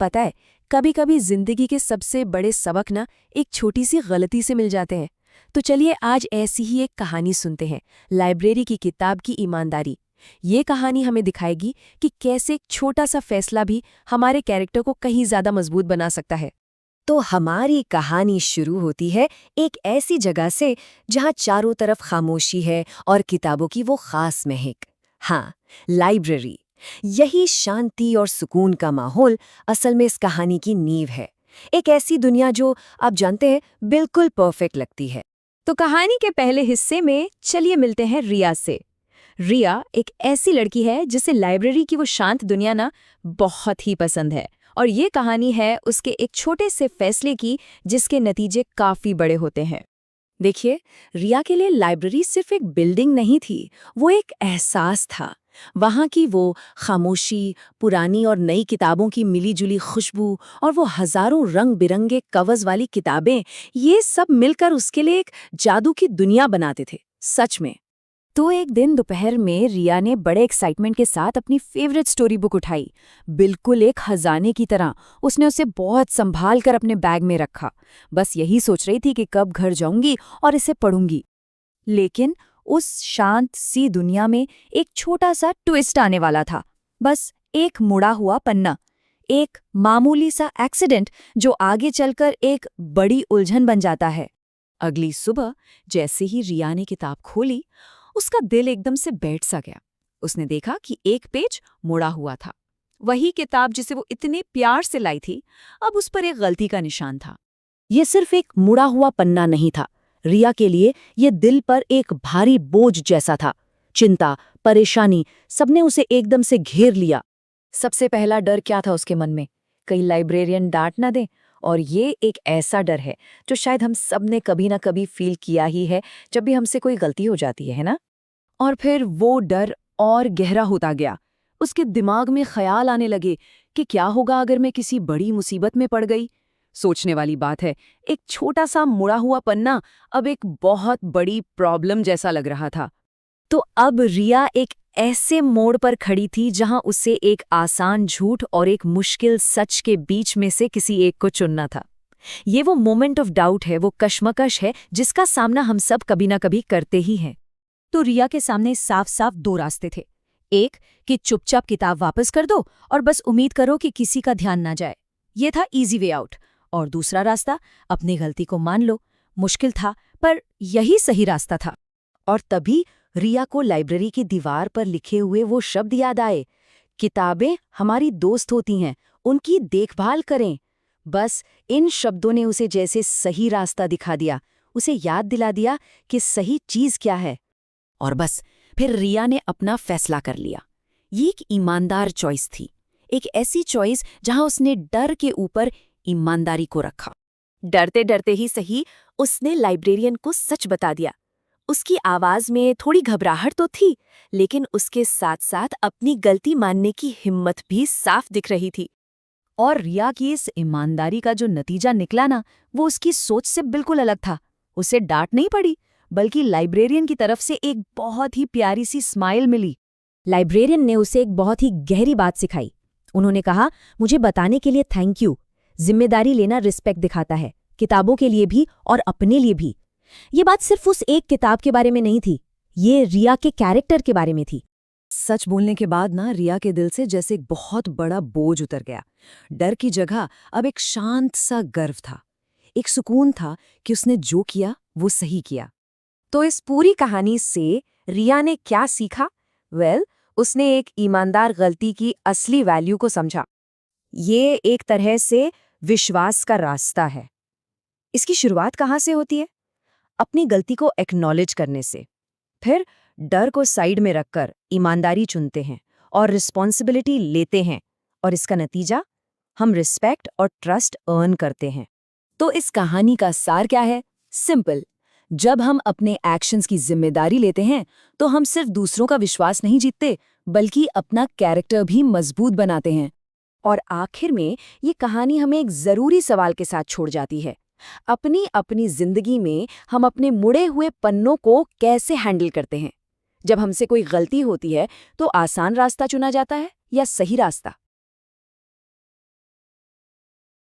पता है, कभी कभी जिंदगी के सबसे बड़े सबक ना एक छोटी सी गलती से मिल जाते हैं। तो चलिए आज ऐसी ही एक कहानी सुनते हैं, लाइब्रेरी की किताब की ईमानदारी। ये कहानी हमें दिखाएगी कि कैसे एक छोटा सा फैसला भी हमारे कैरेक्टर को कहीं ज्यादा मजबूत बना सकता है। तो हमारी कहानी शुरू होती है एक ऐसी जगह से जहां चारों तरफ खामोशी है और किताबों की वो खास महक। हाँ, लाइब्रेरी। यही शांति और सुकून का माहौल असल में इस कहानी की नींव है। एक ऐसी दुनिया जो आप जानते हैं बिल्कुल परफेक्ट लगती है। तो कहानी के पहले हिस्से में चलिए मिलते हैं रिया से। रिया एक ऐसी लड़की है जिसे लाइब्रेरी की वो शांत दुनिया ना बहुत ही पसंद है, और ये कहानी है उसके एक छोटे से फैसले की जिसके नतीजे काफी बड़े होते हैं। देखिए, रिया के लिए लाइब्रेरी सिर्फ एक बिल्डिंग नहीं थी, वो एक एहसास था। वहाँ की वो खामोशी, पुरानी और नई किताबों की मिली-जुली खुशबू और वो हजारों रंग बिरंगे कवर्स वाली किताबें, ये सब मिलकर उसके लिए एक जादू की दुनिया बनाते थे, सच में। तो एक दिन दोपहर में रिया ने बड़े एक्साइटमेंट के साथ अपनी फेवरेट स्टोरी बुक उठाई। बिल्कुल एक खजाने की तरह उसने उसे बहुत संभाल कर अपने बैग में रखा। बस यही सोच रही थी कि कब घर जाऊंगी और इसे पढ़ूंगी। लेकिन उस शांत सी दुनिया में एक छोटा सा ट्विस्ट आने वाला था। बस एक मुड़ा हुआ पन्ना, एक मामूली सा एक्सीडेंट जो आगे चलकर एक बड़ी उलझन बन जाता है। अगली सुबह जैसे ही रिया ने किताब खोली, उसका दिल एकदम से बैठ सा गया। उसने देखा कि एक पेज मुड़ा हुआ था। वही किताब जिसे वो इतने प्यार से लाई थी, अब उस पर एक गलती का निशान था। ये सिर्फ एक मुड़ा हुआ पन्ना नहीं था, रिया के लिए ये दिल पर एक भारी बोझ जैसा था। चिंता, परेशानी, सबने उसे एकदम से घेर लिया। सबसे पहला डर क्या था उसके मन में? कहीं लाइब्रेरियन डांट ना दे। और ये एक ऐसा डर है जो शायद हम सब ने कभी ना कभी फील किया ही है जब भी हमसे कोई गलती हो जाती है ना? और फिर वो डर और गहरा होता गया। उसके दिमाग में ख्याल आने लगे कि क्या होगा अगर मैं किसी बड़ी मुसीबत में पड़ गई। सोचने वाली बात है, एक छोटा सा मुड़ा हुआ पन्ना अब एक बहुत बड़ी प्रॉब्लम जैसा लग रहा था। तो अब रिया एक ऐसे मोड़ पर खड़ी थी जहां उसे एक आसान झूठ और एक मुश्किल सच के बीच में से किसी एक को चुनना था। ये वो मोमेंट ऑफ डाउट है, वो कश्मकश है जिसका सामना हम सब कभी ना कभी करते ही हैं। तो रिया के सामने साफ साफ दो रास्ते थे। एक कि चुपचाप किताब वापस कर दो और बस उम्मीद करो कि किसी का ध्यान ना जाए। ये था इजी वे आउट। और दूसरा रास्ता, अपनी गलती को मान लो। मुश्किल था, पर यही सही रास्ता था। और तभी रिया को लाइब्रेरी की दीवार पर लिखे हुए वो शब्द याद आए, किताबें हमारी दोस्त होती हैं, उनकी देखभाल करें। बस इन शब्दों ने उसे जैसे सही रास्ता दिखा दिया, उसे याद दिला दिया कि सही चीज क्या है। और बस फिर रिया ने अपना फैसला कर लिया। ये एक ईमानदार चॉइस थी, एक ऐसी चॉइस जहां उसने डर के ऊपर ईमानदारी को रखा। डरते डरते ही सही, उसने लाइब्रेरियन को सच बता दिया। उसकी आवाज में थोड़ी घबराहट तो थी, लेकिन उसके साथ साथ अपनी गलती मानने की हिम्मत भी साफ दिख रही थी। और रिया की इस ईमानदारी का जो नतीजा निकला ना, वो उसकी सोच से बिल्कुल अलग था। उसे डांट नहीं पड़ी, बल्कि लाइब्रेरियन की तरफ से एक बहुत ही प्यारी सी स्माइल मिली। लाइब्रेरियन ने उसे एक बहुत ही गहरी बात सिखाई। उन्होंने कहा, मुझे बताने के लिए थैंक यू। जिम्मेदारी लेना रिस्पेक्ट दिखाता है, किताबों के लिए भी और अपने लिए भी। ये बात सिर्फ उस एक किताब के बारे में नहीं थी, ये रिया के कैरेक्टर के बारे में थी। सच बोलने के बाद ना रिया के दिल से जैसे एक बहुत बड़ा बोझ उतर गया। डर की जगह अब एक शांत सा गर्व था, एक सुकून था कि उसने जो किया वो सही किया। तो इस पूरी कहानी से रिया ने क्या सीखा? उसने एक ईमानदार गलती की असली वैल्यू को समझा। ये एक तरह से विश्वास का रास्ता है। इसकी शुरुआत कहाँ से होती है? अपनी गलती को एक्नॉलेज करने से। फिर डर को साइड में रखकर ईमानदारी चुनते हैं और रिस्पॉन्सिबिलिटी लेते हैं, और इसका नतीजा हम रिस्पेक्ट और ट्रस्ट अर्न करते हैं। तो इस कहानी का सार क्या है? सिंपल, जब हम अपने एक्शंस की जिम्मेदारी लेते हैं तो हम सिर्फ दूसरों का विश्वास नहीं जीतते, बल्कि अपना कैरेक्टर भी मजबूत बनाते हैं। और आखिर में ये कहानी हमें एक जरूरी सवाल के साथ छोड़ जाती है। अपनी अपनी जिंदगी में हम अपने मुड़े हुए पन्नों को कैसे हैंडल करते हैं? जब हमसे कोई गलती होती है तो आसान रास्ता चुना जाता है या सही रास्ता?